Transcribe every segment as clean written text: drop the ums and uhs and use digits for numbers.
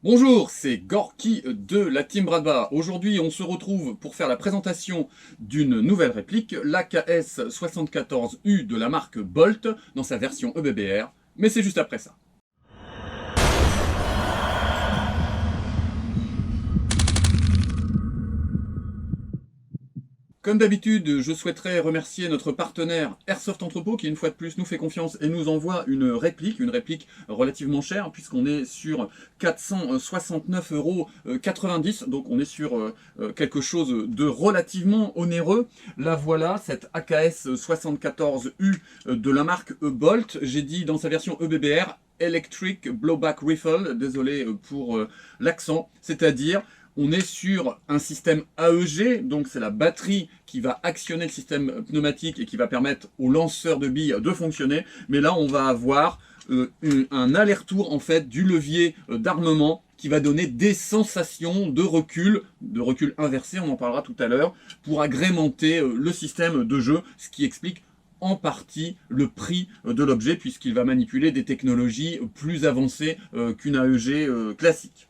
Bonjour, c'est Gorky de la Team Bradba. Aujourd'hui, on se retrouve pour faire la présentation d'une nouvelle réplique, l'AKS 74U de la marque Bolt, dans sa version EBBR, mais c'est juste après ça. Comme d'habitude, je souhaiterais remercier notre partenaire Airsoft Entrepôt qui, une fois de plus, nous fait confiance et nous envoie une réplique relativement chère, puisqu'on est sur 469,90 €, donc on est sur quelque chose de relativement onéreux. La voilà, cette AKS 74U de la marque Bolt, j'ai dit dans sa version EBBR, Electric Blowback Rifle, désolé pour l'accent, c'est-à-dire on est sur un système AEG, donc c'est la batterie qui va actionner le système pneumatique et qui va permettre au lanceur de billes de fonctionner. Mais là, on va avoir un aller-retour en fait du levier d'armement qui va donner des sensations de recul inversé, on en parlera tout à l'heure, pour agrémenter le système de jeu, ce qui explique en partie le prix de l'objet, puisqu'il va manipuler des technologies plus avancées qu'une AEG classique.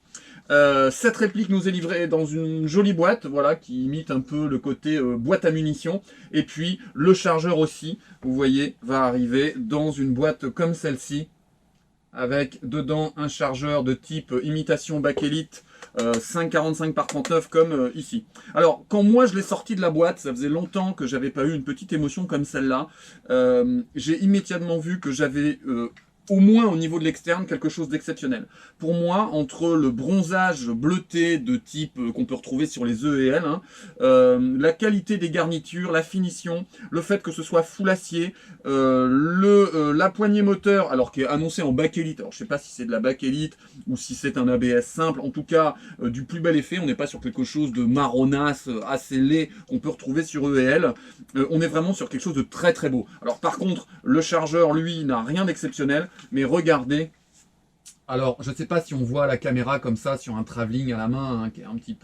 Cette réplique nous est livrée dans une jolie boîte, voilà, qui imite un peu le côté boîte à munitions. Et puis le chargeur aussi, vous voyez, va arriver dans une boîte comme celle-ci, avec dedans un chargeur de type imitation bakélite 5,45 par 39 comme ici. Alors, quand moi je l'ai sorti de la boîte, ça faisait longtemps que j'avais pas eu une petite émotion comme celle-là. J'ai immédiatement vu que j'avais au moins au niveau de l'externe, quelque chose d'exceptionnel. Pour moi, entre le bronzage bleuté de type qu'on peut retrouver sur les EEL, la qualité des garnitures, la finition, le fait que ce soit full acier, la poignée moteur, alors qui est annoncée en bakélite, alors je sais pas si c'est de la bakélite ou si c'est un ABS simple, en tout cas du plus bel effet, on n'est pas sur quelque chose de marronasse, assez laid qu'on peut retrouver sur EEL, on est vraiment sur quelque chose de très très beau. Alors par contre, le chargeur, lui, n'a rien d'exceptionnel, mais regardez, alors je ne sais pas si on voit la caméra comme ça sur un travelling à la main, qui est un petit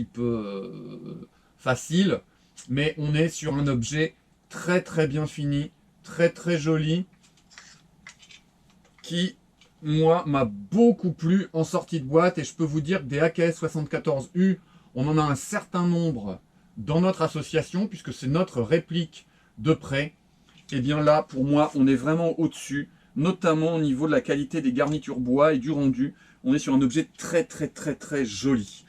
peu facile, mais on est sur un objet très très bien fini, très très joli, qui moi m'a beaucoup plu en sortie de boîte, et je peux vous dire que des AKS 74U, on en a un certain nombre dans notre association, puisque c'est notre réplique de près. Et bien là, pour moi, on est vraiment au-dessus, notamment au niveau de la qualité des garnitures bois et du rendu. On est sur un objet très très très très joli.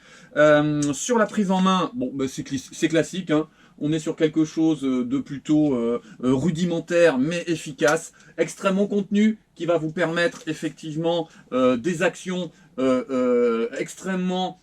Sur la prise en main, bon, bah, c'est classique, hein. On est sur quelque chose de plutôt rudimentaire mais efficace, extrêmement contenu, qui va vous permettre effectivement des actions extrêmement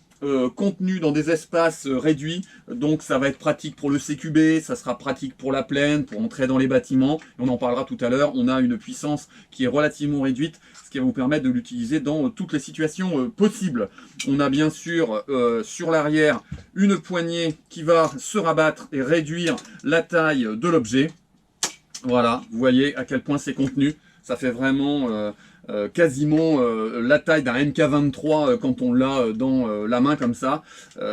contenu dans des espaces réduits, donc ça va être pratique pour le CQB, ça sera pratique pour la plaine, pour entrer dans les bâtiments, on en parlera tout à l'heure. On a une puissance qui est relativement réduite, ce qui va vous permettre de l'utiliser dans toutes les situations possibles. On a bien sûr sur l'arrière une poignée qui va se rabattre et réduire la taille de l'objet. Voilà, vous voyez à quel point c'est contenu, ça fait vraiment quasiment la taille d'un MK23 quand on l'a dans la main comme ça.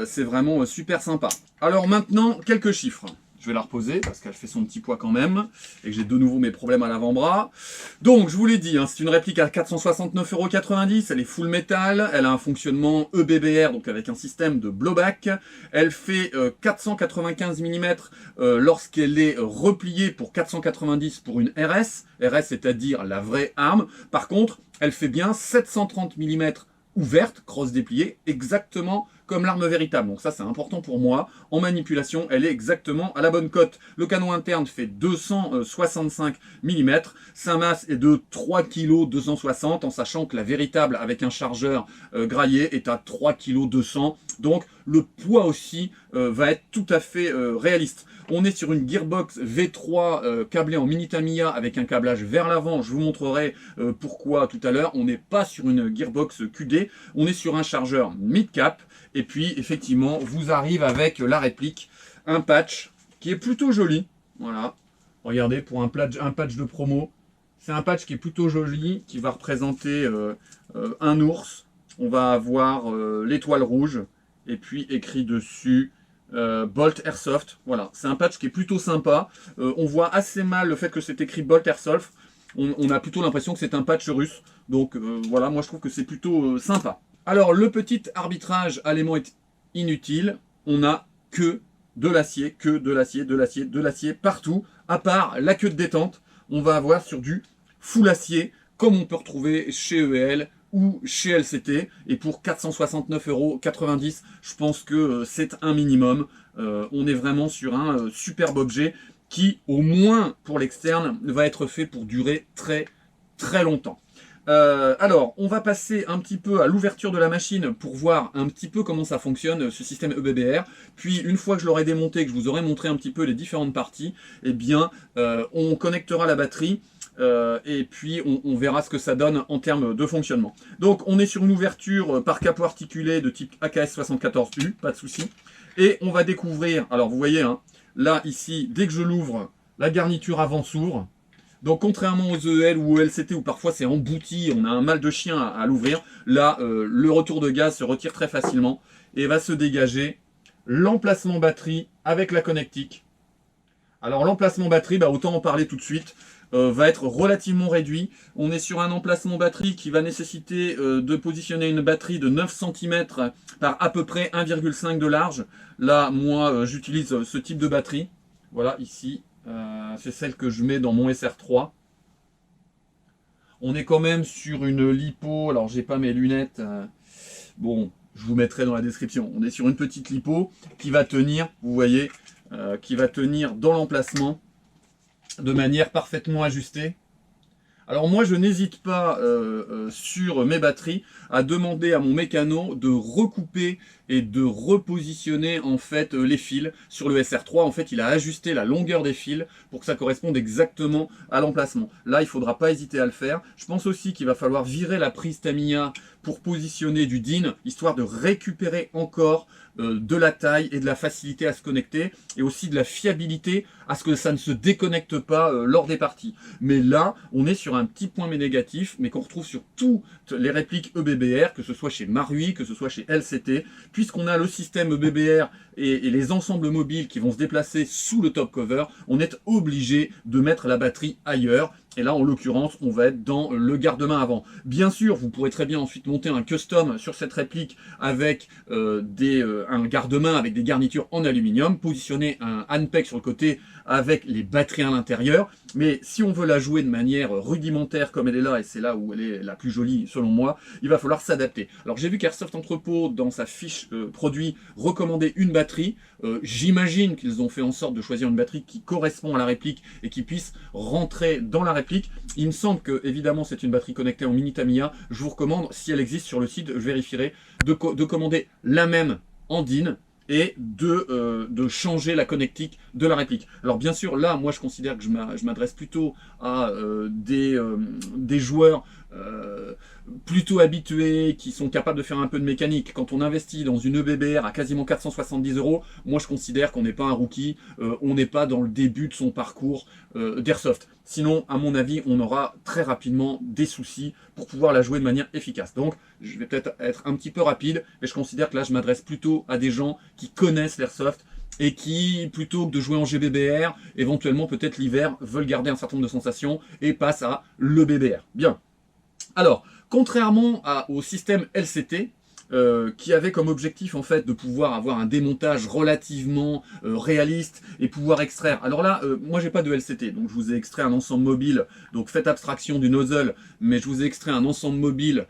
C'est vraiment super sympa. Alors maintenant, quelques chiffres. Je vais la reposer parce qu'elle fait son petit poids quand même et que j'ai de nouveau mes problèmes à l'avant-bras. Donc, je vous l'ai dit, hein, c'est une réplique à 469,90 €. Elle est full métal. Elle a un fonctionnement EBBR, donc avec un système de blowback. Elle fait 495 mm lorsqu'elle est repliée pour 490 pour une RS. RS, c'est-à-dire la vraie arme. Par contre, elle fait bien 730 mm ouverte, cross dépliée, exactement comme l'arme véritable. Donc ça, c'est important pour moi. En manipulation, elle est exactement à la bonne cote. Le canon interne fait 265 mm. Sa masse est de 3 kg 260, en sachant que la véritable, avec un chargeur graillé, est à 3 kg 200. Donc le poids aussi va être tout à fait réaliste. On est sur une gearbox V3 câblée en mini Tamiya avec un câblage vers l'avant. Je vous montrerai pourquoi tout à l'heure. On n'est pas sur une gearbox QD. On est sur un chargeur mid-cap. Et puis, effectivement, vous arrive avec la réplique, un patch qui est plutôt joli. Voilà. Regardez, pour un patch de promo. C'est un patch qui est plutôt joli, qui va représenter un ours. On va avoir l'étoile rouge. Et puis, écrit dessus Bolt Airsoft. Voilà, c'est un patch qui est plutôt sympa. On voit assez mal le fait que c'est écrit Bolt Airsoft. On a plutôt l'impression que c'est un patch russe. Donc voilà, moi je trouve que c'est plutôt sympa. Alors le petit arbitrage aliment est inutile. On a que de l'acier, de l'acier partout. À part la queue de détente, on va avoir sur du full acier, comme on peut retrouver chez EL ou chez LCT. Et pour 469,90 €, je pense que c'est un minimum. On est vraiment sur un superbe objet qui, au moins pour l'externe, va être fait pour durer très très longtemps. Alors, on va passer un petit peu à l'ouverture de la machine pour voir un petit peu comment ça fonctionne, ce système EBBR. Puis, une fois que je l'aurai démonté, que je vous aurai montré un petit peu les différentes parties, eh bien, on connectera la batterie et puis on verra ce que ça donne en termes de fonctionnement. Donc, on est sur une ouverture par capot articulé de type AKS 74U, pas de souci. Et on va découvrir, alors vous voyez, hein, là, ici, dès que je l'ouvre, la garniture avant s'ouvre. Donc contrairement aux EL ou aux LCT où parfois c'est embouti, on a un mal de chien à l'ouvrir, là le retour de gaz se retire très facilement et va se dégager l'emplacement batterie avec la connectique. Alors l'emplacement batterie, autant en parler tout de suite, va être relativement réduit. On est sur un emplacement batterie qui va nécessiter de positionner une batterie de 9 cm par à peu près 1,5 de large. Là, moi, j'utilise ce type de batterie. Voilà, ici. C'est celle que je mets dans mon SR3. On est quand même sur une lipo. Alors, j'ai pas mes lunettes. Bon, je vous mettrai dans la description. On est sur une petite lipo qui va tenir, vous voyez, qui va tenir dans l'emplacement de manière parfaitement ajustée. Alors moi je n'hésite pas sur mes batteries à demander à mon mécano de recouper et de repositionner en fait les fils. Sur le SR3 en fait il a ajusté la longueur des fils pour que ça corresponde exactement à l'emplacement. Là il ne faudra pas hésiter à le faire. Je pense aussi qu'il va falloir virer la prise Tamiya pour positionner du DIN, histoire de récupérer encore de la taille et de la facilité à se connecter et aussi de la fiabilité à ce que ça ne se déconnecte pas lors des parties. Mais là, on est sur un petit point négatif, mais qu'on retrouve sur toutes les répliques EBBR, que ce soit chez Marui, que ce soit chez LCT, puisqu'on a le système EBBR et les ensembles mobiles qui vont se déplacer sous le top cover, on est obligé de mettre la batterie ailleurs. Et là, en l'occurrence, on va être dans le garde-main avant. Bien sûr, vous pourrez très bien ensuite monter un custom sur cette réplique avec un garde-main avec des garnitures en aluminium, positionner un handpeg sur le côté avec les batteries à l'intérieur. Mais si on veut la jouer de manière rudimentaire comme elle est là, et c'est là où elle est la plus jolie selon moi, il va falloir s'adapter. Alors j'ai vu qu'Airsoft Entrepôt, dans sa fiche produit, recommandait une batterie. J'imagine qu'ils ont fait en sorte de choisir une batterie qui correspond à la réplique et qui puisse rentrer dans la réplique. Il me semble que, évidemment, c'est une batterie connectée en mini Tamiya. Je vous recommande, si elle existe sur le site, je vérifierai, de commander la même en DIN et de changer la connectique de la réplique. Alors bien sûr, là, moi je considère que je m'adresse plutôt à des joueurs plutôt habitués, qui sont capables de faire un peu de mécanique. Quand on investit dans une EBBR à quasiment 470 €, moi je considère qu'on n'est pas un rookie, on n'est pas dans le début de son parcours d'Airsoft. Sinon, à mon avis, on aura très rapidement des soucis pour pouvoir la jouer de manière efficace. Donc, je vais peut-être être un petit peu rapide, mais je considère que là, je m'adresse plutôt à des gens qui connaissent l'Airsoft et qui, plutôt que de jouer en GBBR, éventuellement, peut-être l'hiver, veulent garder un certain nombre de sensations et passent à l'EBBR. Bien. Alors, contrairement au système LCT, qui avait comme objectif en fait de pouvoir avoir un démontage relativement réaliste et pouvoir extraire. Alors là, moi j'ai pas de LCT, donc je vous ai extrait un ensemble mobile, donc faites abstraction du nozzle, mais je vous ai extrait un ensemble mobile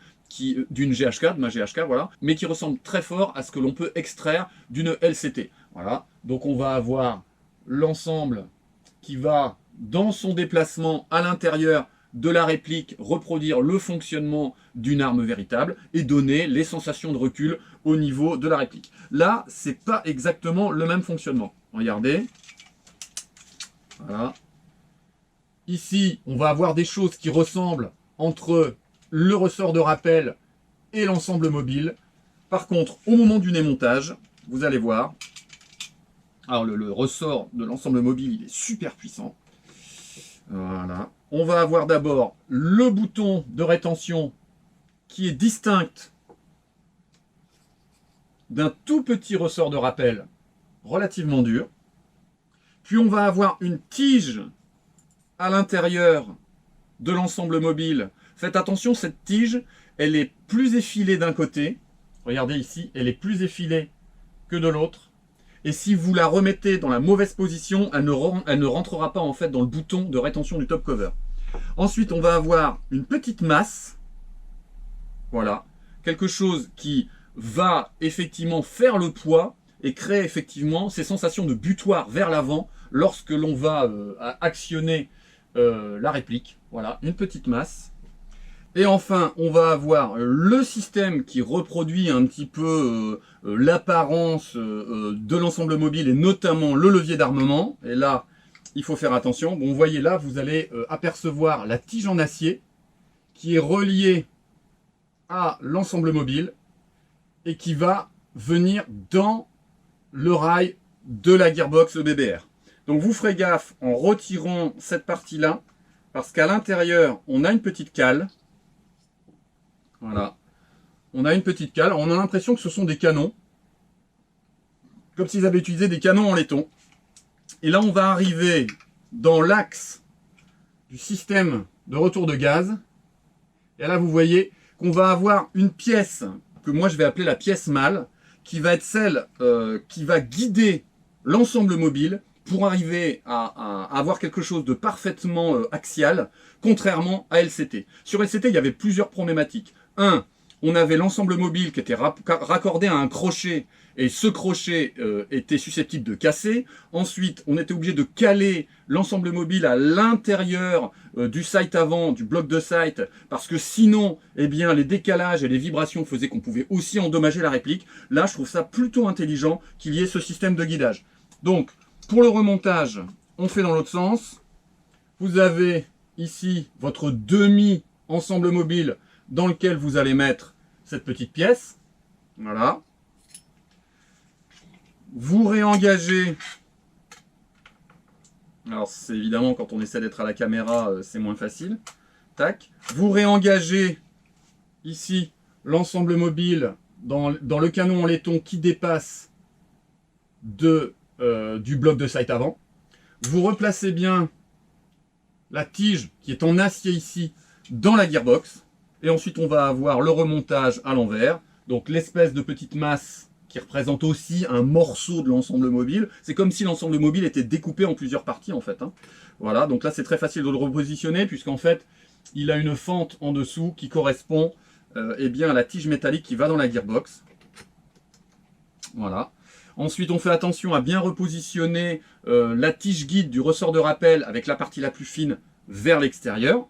d'une GHK, de ma GHK, voilà, mais qui ressemble très fort à ce que l'on peut extraire d'une LCT. Voilà, donc on va avoir l'ensemble qui va, dans son déplacement à l'intérieur de la réplique, reproduire le fonctionnement d'une arme véritable et donner les sensations de recul au niveau de la réplique. Là, c'est pas exactement le même fonctionnement. Regardez. Voilà. Ici, on va avoir des choses qui ressemblent entre le ressort de rappel et l'ensemble mobile. Par contre, au moment du démontage, vous allez voir, alors le ressort de l'ensemble mobile, il est super puissant. Voilà. On va avoir d'abord le bouton de rétention qui est distinct d'un tout petit ressort de rappel relativement dur. Puis on va avoir une tige à l'intérieur de l'ensemble mobile. Faites attention, cette tige, elle est plus effilée d'un côté. Regardez ici, elle est plus effilée que de l'autre. Et si vous la remettez dans la mauvaise position, elle ne rentrera pas en fait dans le bouton de rétention du top cover. Ensuite, on va avoir une petite masse. Voilà. Quelque chose qui va effectivement faire le poids et créer effectivement ces sensations de butoir vers l'avant lorsque l'on va actionner la réplique. Voilà, une petite masse. Et enfin, on va avoir le système qui reproduit un petit peu l'apparence de l'ensemble mobile et notamment le levier d'armement. Et là, il faut faire attention. Bon, vous voyez là, vous allez apercevoir la tige en acier qui est reliée à l'ensemble mobile et qui va venir dans le rail de la gearbox BBR. Donc vous ferez gaffe en retirant cette partie-là, parce qu'à l'intérieur, on a une petite cale. Voilà. On a une petite cale. On a l'impression que ce sont des canons. Comme s'ils avaient utilisé des canons en laiton. Et là, on va arriver dans l'axe du système de retour de gaz. Et là, vous voyez qu'on va avoir une pièce que moi, je vais appeler la pièce mâle, qui va être celle qui va guider l'ensemble mobile pour arriver à avoir quelque chose de parfaitement axial, contrairement à LCT. Sur LCT, il y avait plusieurs problématiques. Un, on avait l'ensemble mobile qui était raccordé à un crochet, et ce crochet était susceptible de casser. Ensuite, on était obligé de caler l'ensemble mobile à l'intérieur du sight avant, du bloc de sight, parce que sinon, eh bien, les décalages et les vibrations faisaient qu'on pouvait aussi endommager la réplique. Là, je trouve ça plutôt intelligent qu'il y ait ce système de guidage. Donc, pour le remontage, on fait dans l'autre sens. Vous avez ici votre demi-ensemble mobile dans lequel vous allez mettre cette petite pièce. Voilà. Vous réengagez. Alors, c'est évidemment, quand on essaie d'être à la caméra, c'est moins facile. Tac. Vous réengagez ici l'ensemble mobile dans le canon en laiton qui dépasse du bloc de sight avant. Vous replacez bien la tige qui est en acier ici dans la gearbox. Et ensuite, on va avoir le remontage à l'envers. Donc, l'espèce de petite masse qui représente aussi un morceau de l'ensemble mobile. C'est comme si l'ensemble mobile était découpé en plusieurs parties, en fait. Hein. Voilà, donc là, c'est très facile de le repositionner, puisqu'en fait, il a une fente en dessous qui correspond eh bien, à la tige métallique qui va dans la gearbox. Voilà. Ensuite, on fait attention à bien repositionner la tige guide du ressort de rappel avec la partie la plus fine vers l'extérieur.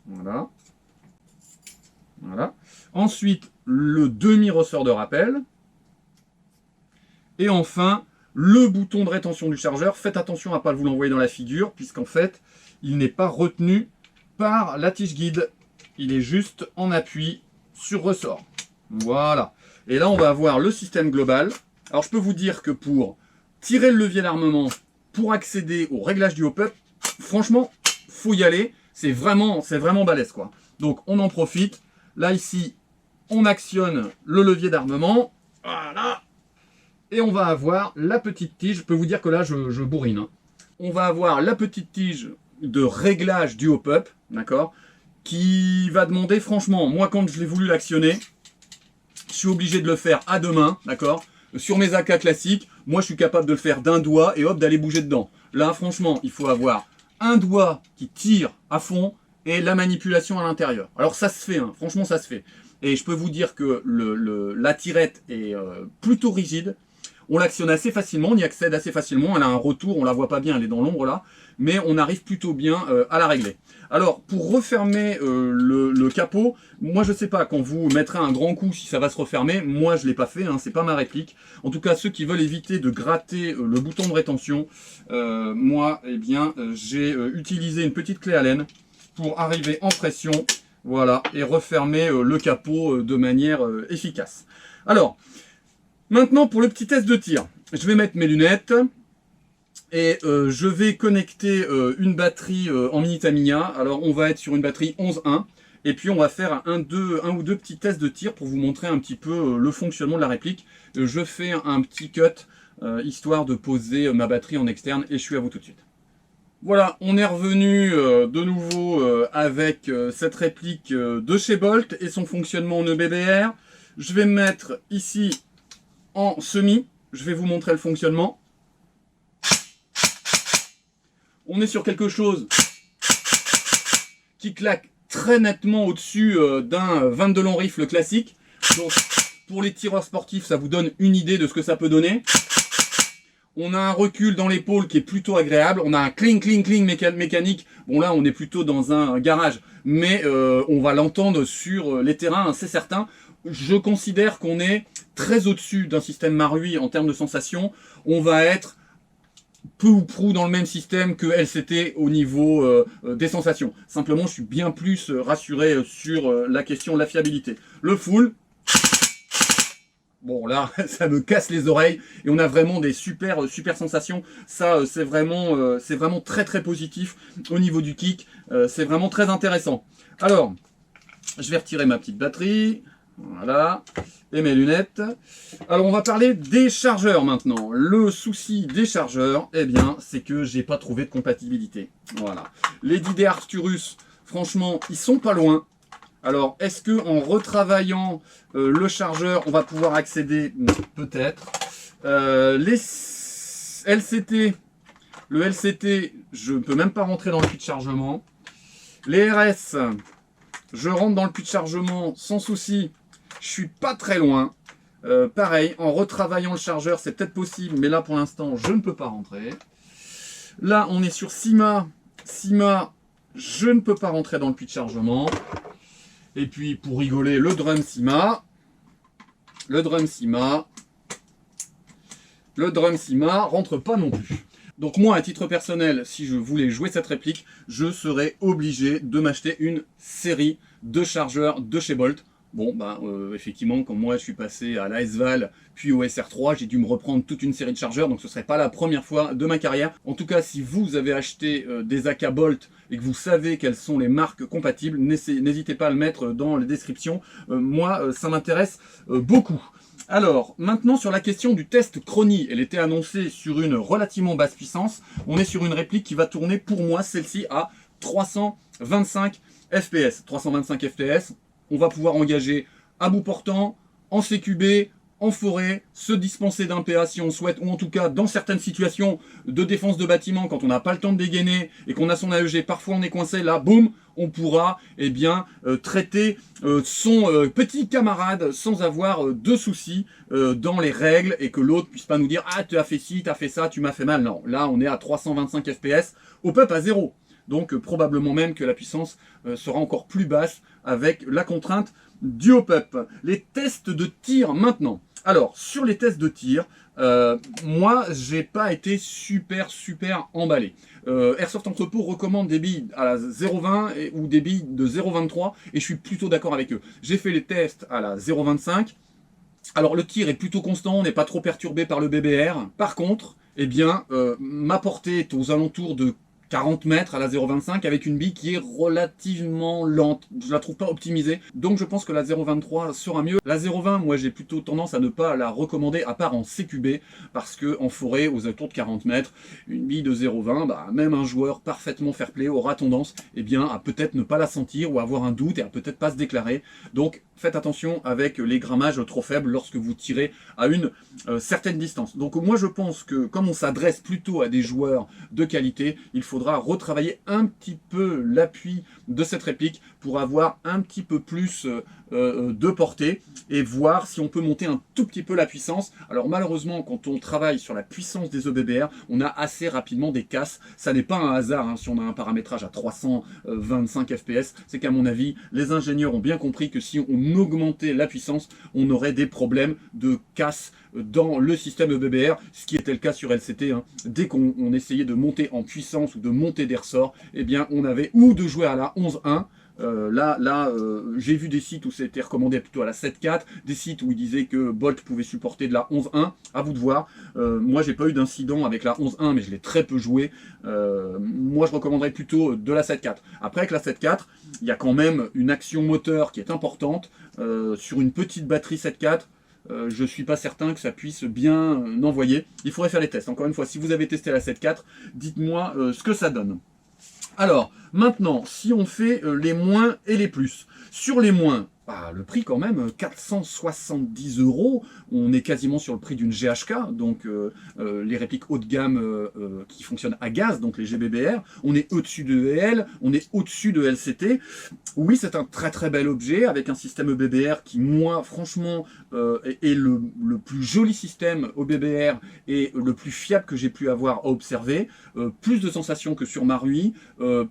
Voilà. Voilà. Ensuite, le demi-ressort de rappel. Et enfin, le bouton de rétention du chargeur. Faites attention à ne pas vous l'envoyer dans la figure, puisqu'en fait, il n'est pas retenu par la tige guide. Il est juste en appui sur ressort. Voilà. Et là, on va avoir le système global. Alors, je peux vous dire que pour tirer le levier d'armement, pour accéder au réglage du hop-up, franchement, faut y aller. C'est vraiment balèze, quoi. Donc, on en profite. Là, ici, on actionne le levier d'armement. Voilà. Et on va avoir la petite tige. Je peux vous dire que là, je bourrine. Hein. On va avoir la petite tige de réglage du hop-up, d'accord, qui va demander, franchement, moi, quand je l'ai voulu l'actionner, je suis obligé de le faire à deux mains, d'accord. Sur mes AK classiques, moi, je suis capable de le faire d'un doigt et hop, d'aller bouger dedans. Là, franchement, il faut avoir un doigt qui tire à fond et la manipulation à l'intérieur. Alors, ça se fait, hein. Franchement, ça se fait. Et je peux vous dire que la tirette est plutôt rigide. On l'actionne assez facilement, on y accède assez facilement. Elle a un retour, on la voit pas bien, elle est dans l'ombre là. Mais on arrive plutôt bien à la régler. Alors, pour refermer le capot, moi je sais pas, quand vous mettrez un grand coup, si ça va se refermer. Moi je l'ai pas fait, hein, c'est pas ma réplique. En tout cas, ceux qui veulent éviter de gratter le bouton de rétention, moi, eh bien, j'ai utilisé une petite clé Allen pour arriver en pression, voilà, et refermer le capot de manière efficace. Alors, maintenant pour le petit test de tir, je vais mettre mes lunettes. Et je vais connecter une batterie en mini Tamiya. Alors on va être sur une batterie 11.1. Et puis on va faire un ou deux petits tests de tir pour vous montrer un petit peu le fonctionnement de la réplique. Je fais un petit cut histoire de poser ma batterie en externe et je suis à vous tout de suite. Voilà, on est revenu de nouveau avec cette réplique de chez Bolt et son fonctionnement en EBBR. Je vais me mettre ici en semi, je vais vous montrer le fonctionnement. On est sur quelque chose qui claque très nettement au-dessus d'un 22 long rifle classique. Donc pour les tireurs sportifs, ça vous donne une idée de ce que ça peut donner. On a un recul dans l'épaule qui est plutôt agréable. On a un cling mécanique. Bon là, on est plutôt dans un garage, mais on va l'entendre sur les terrains, c'est certain. Je considère qu'on est très au-dessus d'un système Marui en termes de sensations. On va être peu ou prou dans le même système que LCT au niveau des sensations. Simplement, je suis bien plus rassuré sur la question de la fiabilité. Le full, bon là, ça me casse les oreilles et on a vraiment des super sensations. Ça, c'est vraiment très positif au niveau du kick. C'est vraiment très intéressant. Alors, je vais retirer ma petite batterie. Voilà. Et mes lunettes. Alors on va parler des chargeurs maintenant. Le souci des chargeurs, eh bien, c'est que j'ai pas trouvé de compatibilité. Voilà. Les DD Arcturus, franchement, ils sont pas loin. Alors, est-ce que en retravaillant le chargeur, on va pouvoir accéder? Peut-être. Les LCT, le LCT, je ne peux même pas rentrer dans le puits de chargement. Les RS, je rentre dans le puits de chargement sans souci. Je suis pas très loin. Pareil, en retravaillant le chargeur, c'est peut-être possible, mais là pour l'instant, je ne peux pas rentrer. Là, on est sur Syma. Syma, je ne peux pas rentrer dans le puits de chargement. Et puis, pour rigoler, le drum Syma. Le drum Syma rentre pas non plus. Donc moi, à titre personnel, si je voulais jouer cette réplique, je serais obligé de m'acheter une série de chargeurs de chez Bolt. Bon, effectivement, comme moi je suis passé à l'ASVAL puis au SR3, j'ai dû me reprendre toute une série de chargeurs, donc ce ne serait pas la première fois de ma carrière. En tout cas, si vous avez acheté des AK Bolt et que vous savez quelles sont les marques compatibles, n'hésitez pas à le mettre dans les descriptions. Moi, ça m'intéresse beaucoup. Alors, maintenant sur la question du test Chronie, elle était annoncée sur une relativement basse puissance. On est sur une réplique qui va tourner, pour moi, celle-ci à 325 FPS. 325 FPS. On va pouvoir engager à bout portant, en CQB, en forêt, se dispenser d'un PA si on souhaite, ou en tout cas dans certaines situations de défense de bâtiment, quand on n'a pas le temps de dégainer et qu'on a son AEG, parfois on est coincé, là, boum, on pourra traiter son petit camarade sans avoir de soucis dans les règles et que l'autre puisse pas nous dire « Ah, tu as fait ci, tu as fait ça, tu m'as fait mal ». Non, là on est à 325 FPS, au PUP à 0. Donc probablement même que la puissance sera encore plus basse avec la contrainte du hop-up. Les tests de tir maintenant. Alors, sur les tests de tir, moi, j'ai pas été super emballé. Airsoft Entrepôt recommande des billes à la 0,20 ou des billes de 0,23 et je suis plutôt d'accord avec eux. J'ai fait les tests à la 0,25. Alors, le tir est plutôt constant, on n'est pas trop perturbé par le BBR. Par contre, eh bien, ma portée est aux alentours de 40 mètres à la 0,25 avec une bille qui est relativement lente. Je la trouve pas optimisée. Donc je pense que la 0,23 sera mieux. La 0,20, moi j'ai plutôt tendance à ne pas la recommander à part en CQB parce que en forêt, aux alentours de 40 mètres, une bille de 0,20, même un joueur parfaitement fair play aura tendance à peut-être ne pas la sentir ou avoir un doute et à peut-être pas se déclarer. Donc faites attention avec les grammages trop faibles lorsque vous tirez à une certaine distance. Donc moi je pense que comme on s'adresse plutôt à des joueurs de qualité, il faudra retravailler un petit peu l'appui de cette réplique pour avoir un petit peu plus de portée et voir si on peut monter un tout petit peu la puissance. Alors malheureusement, quand on travaille sur la puissance des EBBR, on a assez rapidement des casses. Ça n'est pas un hasard si on a un paramétrage à 325 FPS. C'est qu'à mon avis, les ingénieurs ont bien compris que si on augmentait la puissance, on aurait des problèmes de casse dans le système EBBR, ce qui était le cas sur LCT. Dès qu'on essayait de monter en puissance ou de monter des ressorts, eh bien on avait ou de jouer à la 11.1. J'ai vu des sites où c'était recommandé plutôt à la 7.4, des sites où ils disaient que Bolt pouvait supporter de la 11.1, à vous de voir. Moi j'ai pas eu d'incident avec la 11.1, mais je l'ai très peu joué. Moi je recommanderais plutôt de la 7.4. Après avec la 7.4, il y a quand même une action moteur qui est importante. Sur une petite batterie 7.4, je ne suis pas certain que ça puisse bien envoyer. Il faudrait faire les tests. Encore une fois, si vous avez testé la 7.4, dites-moi ce que ça donne. Alors, maintenant, si on fait les moins et les plus. Sur les moins, le prix quand même, 470 €, on est quasiment sur le prix d'une GHK, donc les répliques haut de gamme qui fonctionnent à gaz, donc les GBBR, on est au-dessus de EL, on est au-dessus de LCT. Oui, c'est un très très bel objet, avec un système EBBR qui, moi, franchement, est le plus joli système EBBR et le plus fiable que j'ai pu avoir à observer. Plus de sensations que sur Marui,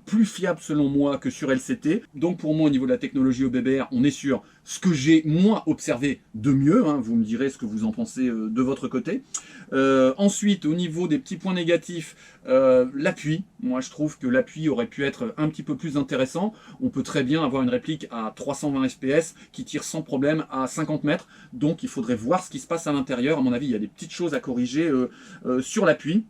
plus fiable selon moi que sur LCT. Donc pour moi, au niveau de la technologie EBBR, on est sur ce que j'ai moi observé de mieux, hein, vous me direz ce que vous en pensez de votre côté. Ensuite, au niveau des petits points négatifs, l'appui. Moi je trouve que l'appui aurait pu être un petit peu plus intéressant. On peut très bien avoir une réplique à 320 fps qui tire sans problème à 50 mètres. Donc il faudrait voir ce qui se passe à l'intérieur. À mon avis, il y a des petites choses à corriger sur l'appui.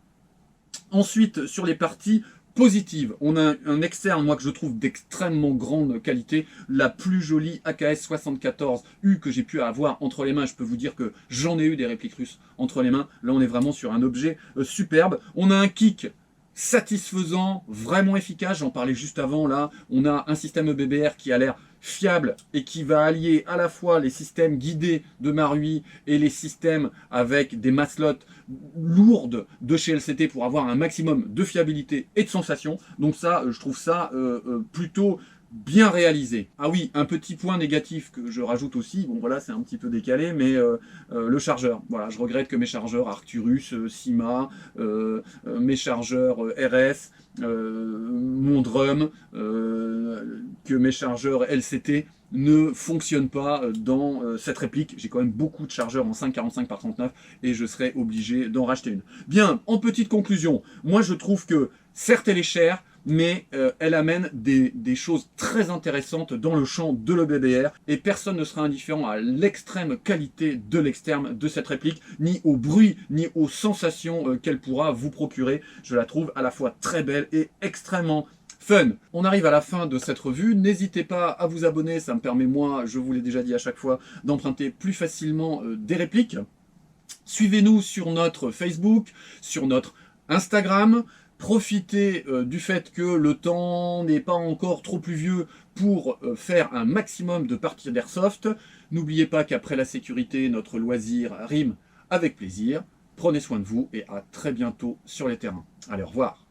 Ensuite, sur les parties positives, on a un externe, moi, que je trouve d'extrêmement grande qualité, la plus jolie AKS 74U que j'ai pu avoir entre les mains. Je peux vous dire que j'en ai eu des répliques russes entre les mains. Là, on est vraiment sur un objet superbe. On a un kick satisfaisant, vraiment efficace. J'en parlais juste avant, là. On a un système EBBR qui a l'air fiable et qui va allier à la fois les systèmes guidés de Marui et les systèmes avec des maslots lourdes de chez LCT pour avoir un maximum de fiabilité et de sensation. Donc ça, je trouve ça plutôt bien réalisé. Ah oui, un petit point négatif que je rajoute aussi, bon voilà, c'est un petit peu décalé, mais le chargeur. Voilà, je regrette que mes chargeurs Arcturus, Sima, mes chargeurs RS, mon drum, que mes chargeurs LCT ne fonctionnent pas dans cette réplique. J'ai quand même beaucoup de chargeurs en 5,45 par 39 et je serai obligé d'en racheter une. Bien, en petite conclusion, moi je trouve que certes elle est chère, mais elle amène des choses très intéressantes dans le champ de l'EBBR et personne ne sera indifférent à l'extrême qualité de l'externe de cette réplique, ni au bruit, ni aux sensations qu'elle pourra vous procurer. Je la trouve à la fois très belle et extrêmement fun. On arrive à la fin de cette revue. N'hésitez pas à vous abonner, ça me permet, moi, je vous l'ai déjà dit à chaque fois, d'emprunter plus facilement des répliques. Suivez-nous sur notre Facebook, sur notre Instagram. Profitez du fait que le temps n'est pas encore trop pluvieux pour faire un maximum de parties d'airsoft. N'oubliez pas qu'après la sécurité, notre loisir rime avec plaisir. Prenez soin de vous et à très bientôt sur les terrains. Allez, au revoir.